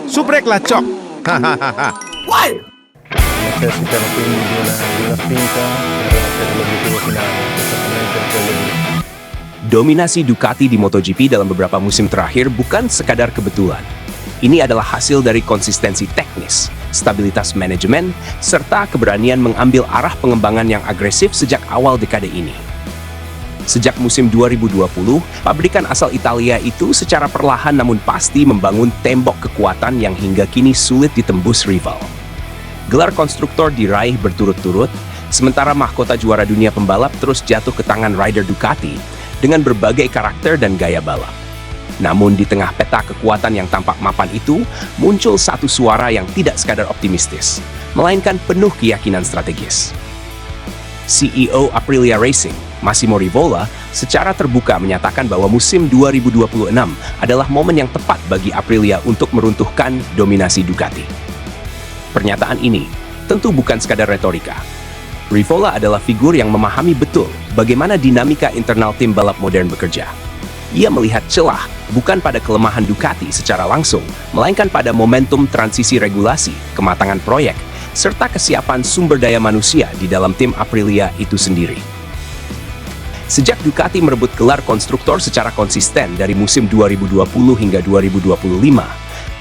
Subrek la chok. Hahaha. Necesitan quindi di una spinta per l'obiettivo finale, esattamente quello di. Dominasi Ducati di MotoGP dalam beberapa musim terakhir bukan sekadar kebetulan. Ini adalah hasil dari konsistensi teknis, stabilitas manajemen, serta keberanian mengambil arah pengembangan yang agresif sejak awal dekade ini. Sejak musim 2020, pabrikan asal Italia itu secara perlahan namun pasti membangun tembok kekuatan yang hingga kini sulit ditembus rival. Gelar konstruktor diraih berturut-turut, sementara mahkota juara dunia pembalap terus jatuh ke tangan rider Ducati dengan berbagai karakter dan gaya balap. Namun di tengah peta kekuatan yang tampak mapan itu, muncul satu suara yang tidak sekadar optimistis, melainkan penuh keyakinan strategis. CEO Aprilia Racing, Massimo Rivola, secara terbuka menyatakan bahwa musim 2026 adalah momen yang tepat bagi Aprilia untuk meruntuhkan dominasi Ducati. Pernyataan ini tentu bukan sekadar retorika. Rivola adalah figur yang memahami betul bagaimana dinamika internal tim balap modern bekerja. Ia melihat celah bukan pada kelemahan Ducati secara langsung, melainkan pada momentum transisi regulasi, kematangan proyek, serta kesiapan sumber daya manusia di dalam tim Aprilia itu sendiri. Sejak Ducati merebut gelar konstruktor secara konsisten dari musim 2020 hingga 2025,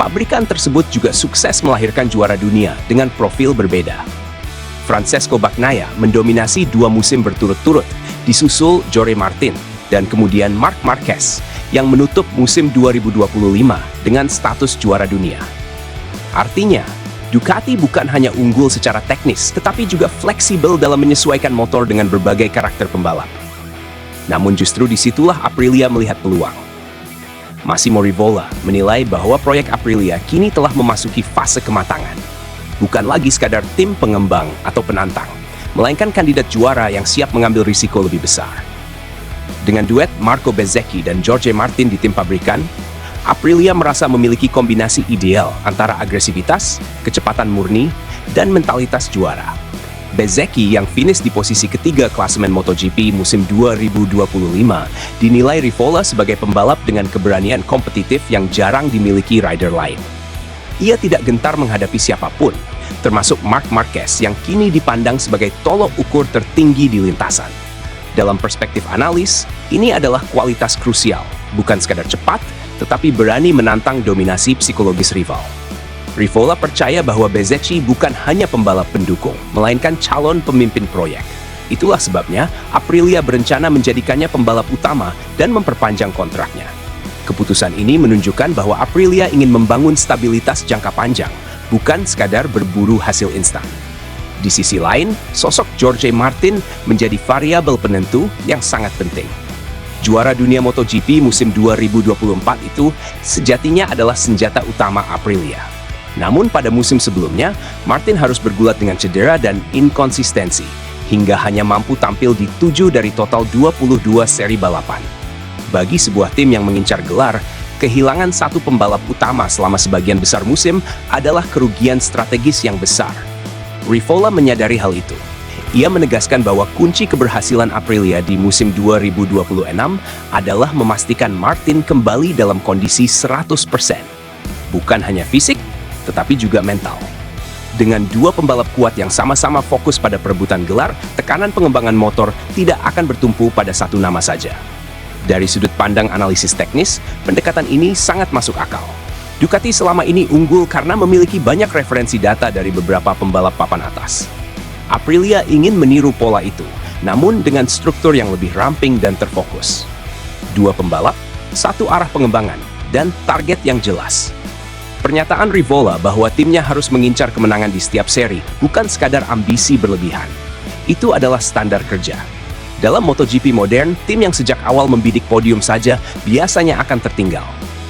pabrikan tersebut juga sukses melahirkan juara dunia dengan profil berbeda. Francesco Bagnaia mendominasi 2 musim berturut-turut, disusul Jorge Martin, dan kemudian Marc Marquez yang menutup musim 2025 dengan status juara dunia. Artinya, Ducati bukan hanya unggul secara teknis, tetapi juga fleksibel dalam menyesuaikan motor dengan berbagai karakter pembalap. Namun justru disitulah Aprilia melihat peluang. Massimo Rivola menilai bahwa proyek Aprilia kini telah memasuki fase kematangan. Bukan lagi sekadar tim pengembang atau penantang, melainkan kandidat juara yang siap mengambil risiko lebih besar. Dengan duet Marco Bezzecchi dan Jorge Martin di tim pabrikan, Aprilia merasa memiliki kombinasi ideal antara agresivitas, kecepatan murni, dan mentalitas juara. Bezzecchi yang finish di posisi ketiga klasemen MotoGP musim 2025 dinilai Rivola sebagai pembalap dengan keberanian kompetitif yang jarang dimiliki rider lain. Ia tidak gentar menghadapi siapapun, termasuk Marc Marquez yang kini dipandang sebagai tolok ukur tertinggi di lintasan. Dalam perspektif analis, ini adalah kualitas krusial, bukan sekadar cepat, tetapi berani menantang dominasi psikologis rival. Rivola percaya bahwa Bezzecchi bukan hanya pembalap pendukung, melainkan calon pemimpin proyek. Itulah sebabnya Aprilia berencana menjadikannya pembalap utama dan memperpanjang kontraknya. Keputusan ini menunjukkan bahwa Aprilia ingin membangun stabilitas jangka panjang, bukan sekadar berburu hasil instan. Di sisi lain, sosok Jorge Martin menjadi variabel penentu yang sangat penting. Juara dunia MotoGP musim 2024 itu sejatinya adalah senjata utama Aprilia. Namun pada musim sebelumnya, Martin harus bergulat dengan cedera dan inkonsistensi, hingga hanya mampu tampil di 7 dari total 22 seri balapan. Bagi sebuah tim yang mengincar gelar, kehilangan satu pembalap utama selama sebagian besar musim adalah kerugian strategis yang besar. Rivola menyadari hal itu. Ia menegaskan bahwa kunci keberhasilan Aprilia di musim 2026 adalah memastikan Martin kembali dalam kondisi 100%. Bukan hanya fisik, tetapi juga mental. Dengan 2 pembalap kuat yang sama-sama fokus pada perebutan gelar, tekanan pengembangan motor tidak akan bertumpu pada satu nama saja. Dari sudut pandang analisis teknis, pendekatan ini sangat masuk akal. Ducati selama ini unggul karena memiliki banyak referensi data dari beberapa pembalap papan atas. Aprilia ingin meniru pola itu, namun dengan struktur yang lebih ramping dan terfokus. 2 pembalap, 1 arah pengembangan, dan target yang jelas. Pernyataan Rivola bahwa timnya harus mengincar kemenangan di setiap seri bukan sekadar ambisi berlebihan. Itu adalah standar kerja. Dalam MotoGP modern, tim yang sejak awal membidik podium saja biasanya akan tertinggal.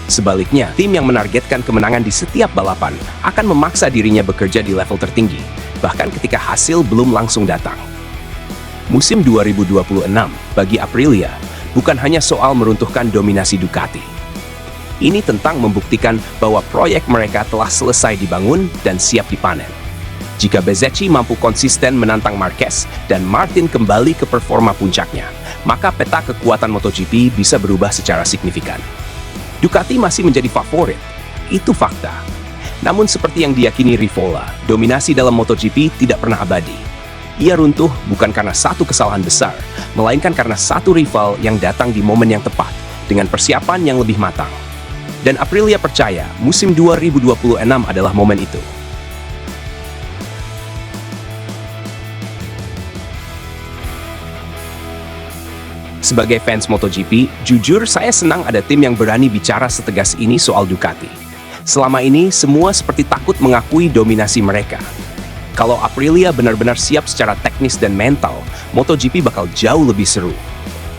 Sebaliknya, tim yang menargetkan kemenangan di setiap balapan akan memaksa dirinya bekerja di level tertinggi, bahkan ketika hasil belum langsung datang. Musim 2026 bagi Aprilia bukan hanya soal meruntuhkan dominasi Ducati. Ini tentang membuktikan bahwa proyek mereka telah selesai dibangun dan siap dipanen. Jika Bezzecchi mampu konsisten menantang Marquez dan Martin kembali ke performa puncaknya, maka peta kekuatan MotoGP bisa berubah secara signifikan. Ducati masih menjadi favorit, itu fakta. Namun seperti yang diyakini Rivola, dominasi dalam MotoGP tidak pernah abadi. Ia runtuh bukan karena satu kesalahan besar, melainkan karena satu rival yang datang di momen yang tepat, dengan persiapan yang lebih matang. Dan Aprilia percaya, musim 2026 adalah momen itu. Sebagai fans MotoGP, jujur saya senang ada tim yang berani bicara setegas ini soal Ducati. Selama ini, semua seperti takut mengakui dominasi mereka. Kalau Aprilia benar-benar siap secara teknis dan mental, MotoGP bakal jauh lebih seru.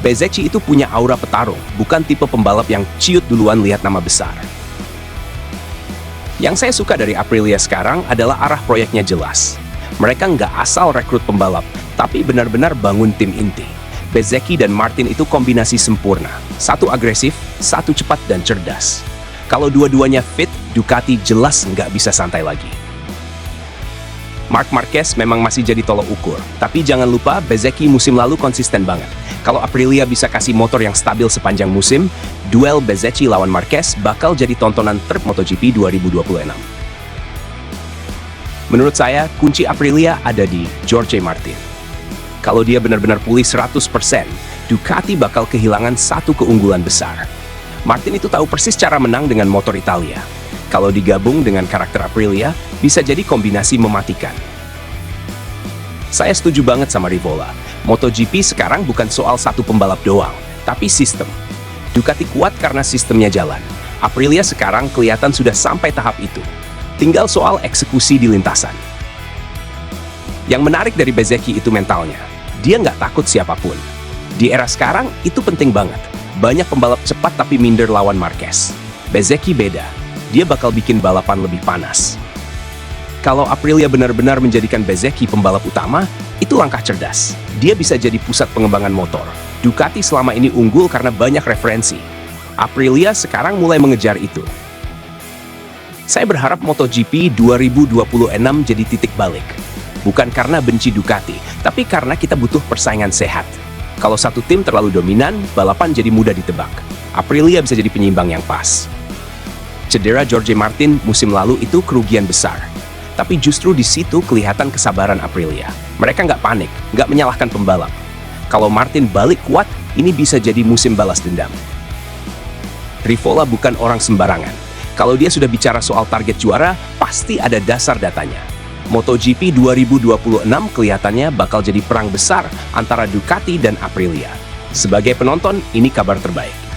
Bezzecchi itu punya aura petarung, bukan tipe pembalap yang ciut duluan lihat nama besar. Yang saya suka dari Aprilia sekarang adalah arah proyeknya jelas. Mereka nggak asal rekrut pembalap, tapi benar-benar bangun tim inti. Bezzecchi dan Martin itu kombinasi sempurna. Satu agresif, satu cepat dan cerdas. Kalau dua-duanya fit, Ducati jelas nggak bisa santai lagi. Marc Marquez memang masih jadi tolok ukur, tapi jangan lupa Bezzecchi musim lalu konsisten banget. Kalau Aprilia bisa kasih motor yang stabil sepanjang musim, duel Bezzecchi lawan Marquez bakal jadi tontonan terbaik MotoGP 2026. Menurut saya, kunci Aprilia ada di Jorge Martin. Kalau dia benar-benar pulih 100%, Ducati bakal kehilangan satu keunggulan besar. Martin itu tahu persis cara menang dengan motor Italia. Kalau digabung dengan karakter Aprilia, bisa jadi kombinasi mematikan. Saya setuju banget sama Rivola. MotoGP sekarang bukan soal satu pembalap doang, tapi sistem. Ducati kuat karena sistemnya jalan. Aprilia sekarang kelihatan sudah sampai tahap itu. Tinggal soal eksekusi di lintasan. Yang menarik dari Bezzecchi itu mentalnya. Dia nggak takut siapapun. Di era sekarang, itu penting banget. Banyak pembalap cepat tapi minder lawan Marquez. Bezzecchi beda. Dia bakal bikin balapan lebih panas. Kalau Aprilia benar-benar menjadikan Bezzecchi pembalap utama, itu langkah cerdas. Dia bisa jadi pusat pengembangan motor. Ducati selama ini unggul karena banyak referensi. Aprilia sekarang mulai mengejar itu. Saya berharap MotoGP 2026 jadi titik balik. Bukan karena benci Ducati, tapi karena kita butuh persaingan sehat. Kalau satu tim terlalu dominan, balapan jadi mudah ditebak. Aprilia bisa jadi penyeimbang yang pas. Cedera Jorge Martin musim lalu itu kerugian besar. Tapi justru di situ kelihatan kesabaran Aprilia. Mereka nggak panik, nggak menyalahkan pembalap. Kalau Martin balik kuat, ini bisa jadi musim balas dendam. Rivola bukan orang sembarangan. Kalau dia sudah bicara soal target juara, pasti ada dasar datanya. MotoGP 2026 kelihatannya bakal jadi perang besar antara Ducati dan Aprilia. Sebagai penonton, ini kabar terbaik.